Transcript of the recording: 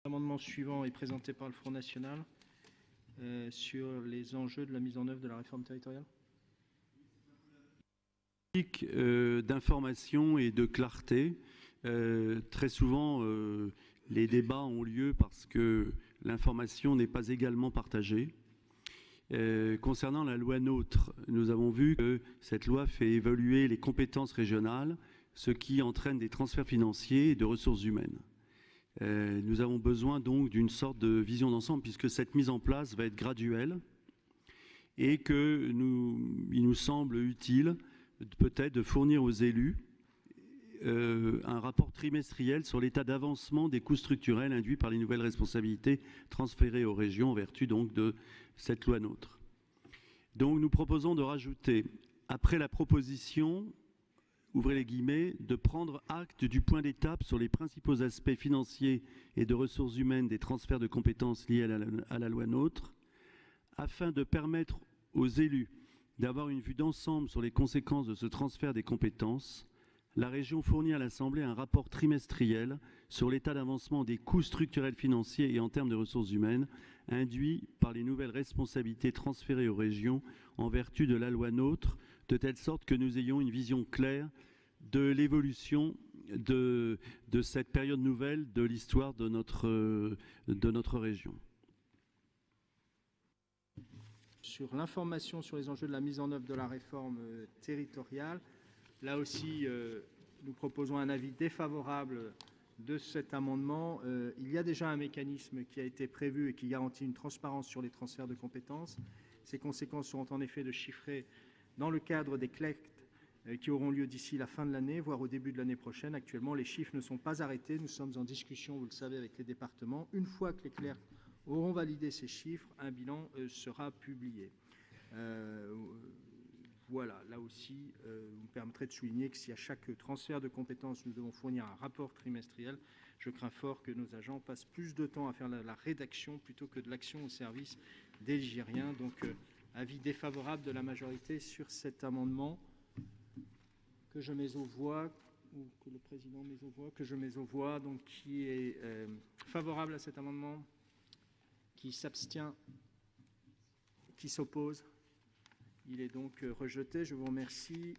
L'amendement suivant est présenté par le Front National sur les enjeux de la mise en œuvre de la réforme territoriale. D'information et de clarté. Très souvent, les débats ont lieu parce que l'information n'est pas également partagée. Concernant la loi NOTRe, nous avons vu que cette loi fait évoluer les compétences régionales, ce qui entraîne des transferts financiers et de ressources humaines. Nous avons besoin donc d'une sorte de vision d'ensemble puisque cette mise en place va être graduelle et qu'il nous semble utile peut-être de fournir aux élus un rapport trimestriel sur l'état d'avancement des coûts structurels induits par les nouvelles responsabilités transférées aux régions en vertu donc de cette loi NOTRe. Donc nous proposons de rajouter, après la proposition, ouvrez les guillemets, de prendre acte du point d'étape sur les principaux aspects financiers et de ressources humaines des transferts de compétences liés à la loi NOTRe, afin de permettre aux élus d'avoir une vue d'ensemble sur les conséquences de ce transfert des compétences. La région fournit à l'Assemblée un rapport trimestriel sur l'état d'avancement des coûts structurels financiers et en termes de ressources humaines induits par les nouvelles responsabilités transférées aux régions en vertu de la loi NOTRe, de telle sorte que nous ayons une vision claire de l'évolution de cette période nouvelle de l'histoire de notre région. Sur l'information sur les enjeux de la mise en œuvre de la réforme territoriale, là aussi, nous proposons un avis défavorable de cet amendement. Il y a déjà un mécanisme qui a été prévu et qui garantit une transparence sur les transferts de compétences. Ces conséquences seront en effet de chiffrer dans le cadre des collectes qui auront lieu d'ici la fin de l'année, voire au début de l'année prochaine. Actuellement, les chiffres ne sont pas arrêtés. Nous sommes en discussion, vous le savez, avec les départements. Une fois que les clercs auront validé ces chiffres, un bilan sera publié. Voilà, là aussi, vous me permettrez de souligner que si à chaque transfert de compétences, nous devons fournir un rapport trimestriel, je crains fort que nos agents passent plus de temps à faire la rédaction plutôt que de l'action au service des Ligériens. Donc, avis défavorable de la majorité sur cet amendement que je mets aux voix, ou que le président met aux voix, que je mets aux voix. Donc, qui est favorable à cet amendement? Qui s'abstient? Qui s'oppose? Il est donc rejeté. Je vous remercie.